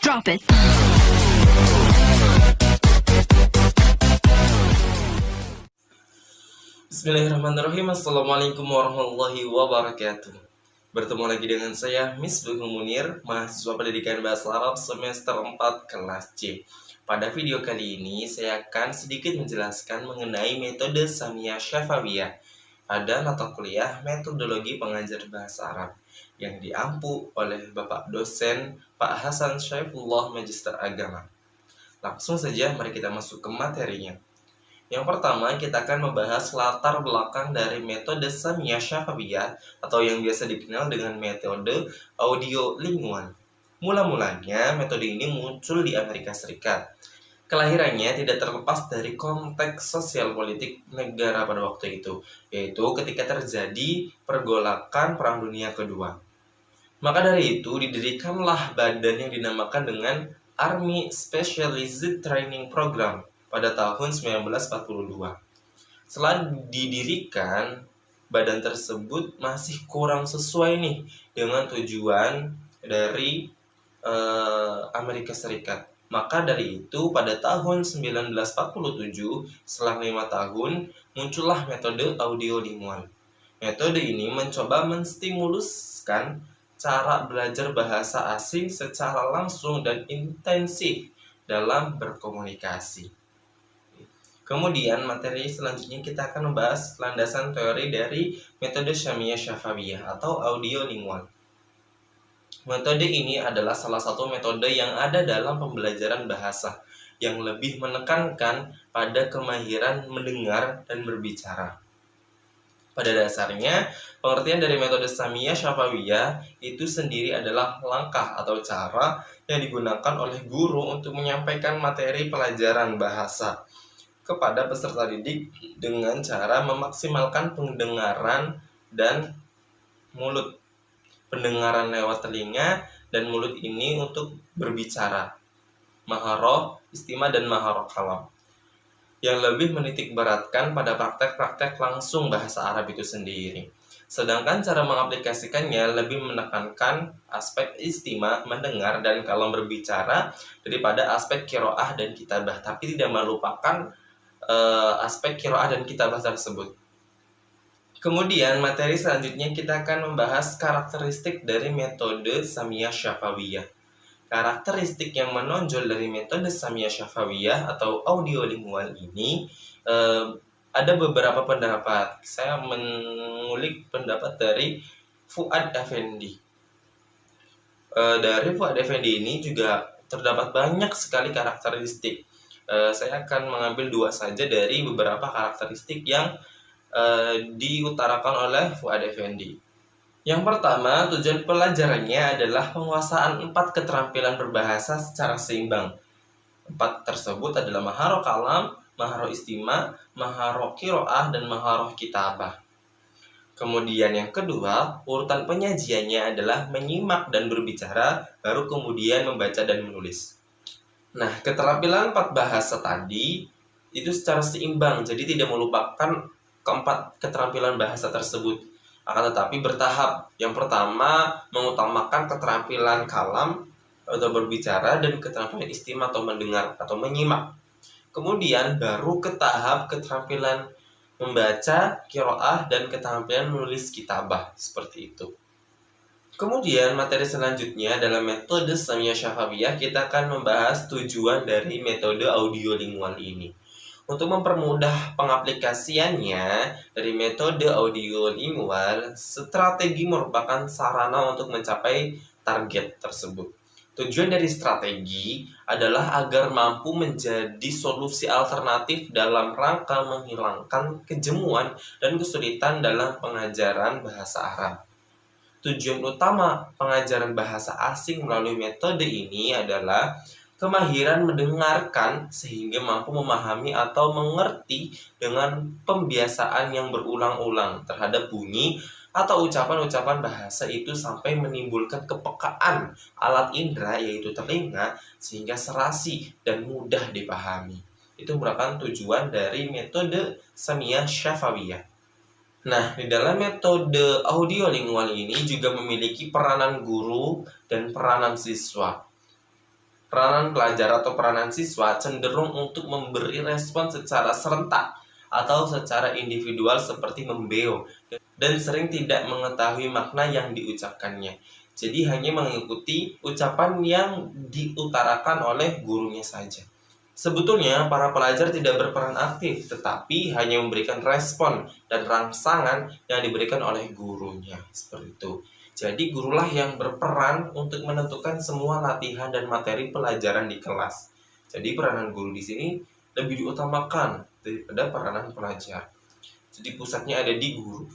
Drop it. Bismillahirrahmanirrahim. Assalamualaikum warahmatullahi wabarakatuh. Bertemu lagi dengan saya, Misbahul Munir, mahasiswa pendidikan bahasa Arab semester 4 kelas C. Pada video kali ini, saya akan sedikit menjelaskan mengenai metode Samiyah Syafawiyah pada mata kuliah metodologi pengajar bahasa Arab yang diampu oleh Bapak dosen Pak Hasan Syaifullah Magister Agama. Langsung saja, mari kita masuk ke materinya. Yang pertama, kita akan membahas latar belakang dari metode Samiyah Syafawiyah atau yang biasa dikenal dengan metode audiolingual. Mula-mulanya, metode ini muncul di Amerika Serikat. Kelahirannya tidak terlepas dari konteks sosial politik negara pada waktu itu, yaitu ketika terjadi pergolakan Perang Dunia Kedua. Maka dari itu, didirikanlah badan yang dinamakan dengan Army Specialized Training Program pada tahun 1942. Setelah didirikan, badan tersebut masih kurang sesuai nih dengan tujuan dari Amerika Serikat. Maka dari itu, pada tahun 1947, setelah 5 tahun, muncullah metode audiolingual. Metode ini mencoba menstimuluskan cara belajar bahasa asing secara langsung dan intensif dalam berkomunikasi. Kemudian materi selanjutnya kita akan membahas landasan teori dari metode Samiyah Syafawiyah atau audiolingual. Metode ini adalah salah satu metode yang ada dalam pembelajaran bahasa yang lebih menekankan pada kemahiran mendengar dan berbicara. Pada dasarnya, pengertian dari metode Samiyah Syafawiyah itu sendiri adalah langkah atau cara yang digunakan oleh guru untuk menyampaikan materi pelajaran bahasa kepada peserta didik dengan cara memaksimalkan pendengaran dan mulut. Pendengaran lewat telinga dan mulut ini untuk berbicara. Maharoh, istima, dan maharoh kalam. Yang lebih menitik beratkan pada praktek-praktek langsung bahasa Arab itu sendiri. Sedangkan cara mengaplikasikannya lebih menekankan aspek istima, mendengar, dan kalam berbicara daripada aspek qiraah dan kitabah, tapi tidak melupakan aspek qiraah dan kitabah tersebut. Kemudian materi selanjutnya kita akan membahas karakteristik dari metode Samiyah Syafawiyah. Karakteristik yang menonjol dari metode Samiyah Syafawiyah atau audiolingual ini ada beberapa pendapat. Saya mengulik pendapat dari Fuad Effendi. Dari Fuad Effendi ini juga terdapat banyak sekali karakteristik. Saya akan mengambil 2 saja dari beberapa karakteristik yang diutarakan oleh Fuad Effendi. Yang pertama, tujuan pelajarannya adalah penguasaan 4 keterampilan berbahasa secara seimbang. 4 tersebut adalah maharoh kalam, maharoh istima, maharoh qiraah, dan maharoh kitabah. Kemudian yang kedua, urutan penyajiannya adalah menyimak dan berbicara, baru kemudian membaca dan menulis. Nah, keterampilan 4 bahasa tadi itu secara seimbang, jadi tidak melupakan keempat keterampilan bahasa tersebut, akan tetapi bertahap. Yang pertama, mengutamakan keterampilan kalam atau berbicara dan keterampilan istima atau mendengar atau menyimak. Kemudian baru ke tahap keterampilan membaca, qiraah, dan keterampilan menulis kitabah, seperti itu. Kemudian materi selanjutnya dalam metode Samiyah Syafawiyah kita akan membahas tujuan dari metode audiolingual ini. Untuk mempermudah pengaplikasiannya dari metode audiolingual, strategi merupakan sarana untuk mencapai target tersebut. Tujuan dari strategi adalah agar mampu menjadi solusi alternatif dalam rangka menghilangkan kejemuan dan kesulitan dalam pengajaran bahasa Arab. Tujuan utama pengajaran bahasa asing melalui metode ini adalah kemahiran mendengarkan sehingga mampu memahami atau mengerti dengan pembiasaan yang berulang-ulang terhadap bunyi atau ucapan-ucapan bahasa itu sampai menimbulkan kepekaan alat indera yaitu telinga sehingga serasi dan mudah dipahami. Itu merupakan tujuan dari metode Samiyah Syafawiyah. Nah, di dalam metode audiolingual ini juga memiliki peranan guru dan peranan siswa. Peranan pelajar atau peranan siswa cenderung untuk memberi respon secara serentak atau secara individual seperti membeo dan sering tidak mengetahui makna yang diucapkannya. Jadi hanya mengikuti ucapan yang diutarakan oleh gurunya saja. Sebetulnya para pelajar tidak berperan aktif, tetapi hanya memberikan respon dan rangsangan yang diberikan oleh gurunya. Seperti itu. Jadi gurulah yang berperan untuk menentukan semua latihan dan materi pelajaran di kelas. Jadi peranan guru di sini lebih diutamakan daripada peranan pelajar. Jadi pusatnya ada di guru.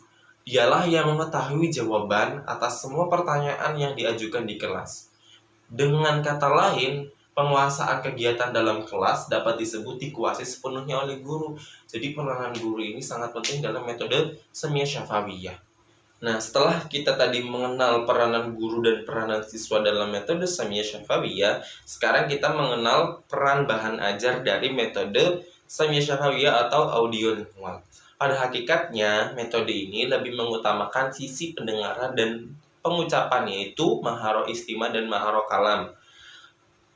Dialah yang mengetahui jawaban atas semua pertanyaan yang diajukan di kelas. Dengan kata lain, penguasaan kegiatan dalam kelas dapat disebut dikuasai sepenuhnya oleh guru. Jadi peranan guru ini sangat penting dalam metode Semiyah Syafawiyah. Nah, setelah kita tadi mengenal peranan guru dan peranan siswa dalam metode Semiyah Syafawiyah, sekarang kita mengenal peran bahan ajar dari metode Semiyah Syafawiyah atau audio lingual. Pada hakikatnya, metode ini lebih mengutamakan sisi pendengaran dan pengucapan, yaitu maharo istima dan maharo kalam.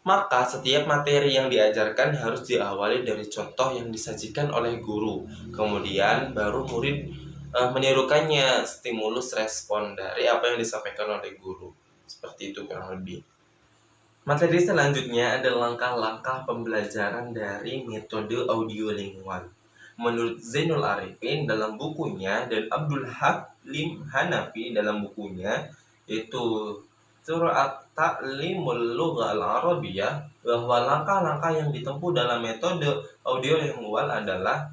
Maka setiap materi yang diajarkan harus diawali dari contoh yang disajikan oleh guru. Kemudian baru murid menirukannya, stimulus respon dari apa yang disampaikan oleh guru. Seperti itu kurang lebih. Materi selanjutnya adalah langkah-langkah pembelajaran dari metode audio lingual. Menurut Zainul Arifin dalam bukunya dan Abdul Halim Hanafi dalam bukunya, yaitu Surat Ta'limul Lughal Arabiyah, bahwa langkah-langkah yang ditempuh dalam metode audio lingual adalah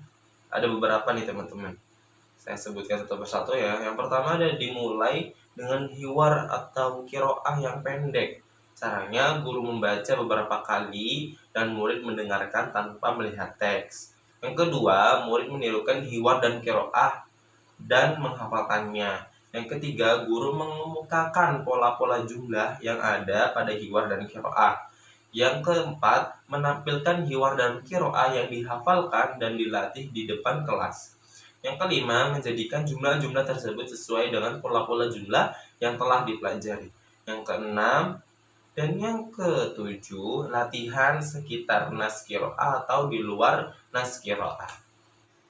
ada beberapa nih teman-teman. Saya sebutkan satu persatu ya. Yang pertama ada dimulai dengan hiwar atau kiroah yang pendek. Caranya guru membaca beberapa kali dan murid mendengarkan tanpa melihat teks. Yang kedua, murid menirukan hiwar dan kiroah dan menghafalkannya. Yang ketiga, guru mengemukakan pola-pola jumlah yang ada pada hiwar dan kiroah. Yang keempat, menampilkan hiwar dan kiroah yang dihafalkan dan dilatih di depan kelas. Yang kelima, menjadikan jumlah-jumlah tersebut sesuai dengan pola-pola jumlah yang telah dipelajari. Yang keenam, dan yang ketujuh, latihan sekitar nas qiraah atau di luar nas qiraah.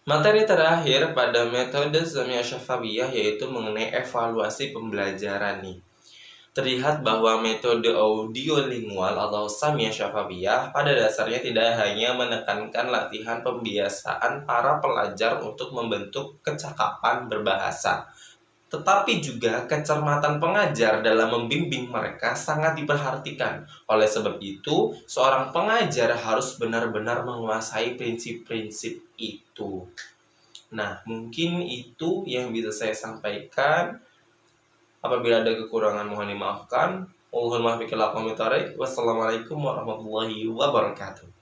Materi terakhir pada metode Semiyah Syafawiyah yaitu mengenai evaluasi pembelajaran nih. Terlihat bahwa metode audio lingual atau Semiyah Syafawiyah pada dasarnya tidak hanya menekankan latihan pembiasaan para pelajar untuk membentuk kecakapan berbahasa, tetapi juga kecermatan pengajar dalam membimbing mereka sangat diperhatikan. Oleh sebab itu, seorang pengajar harus benar-benar menguasai prinsip-prinsip itu. Nah, mungkin itu yang bisa saya sampaikan. Apabila ada kekurangan mohon dimaafkan. Wassalamualaikum warahmatullahi wabarakatuh.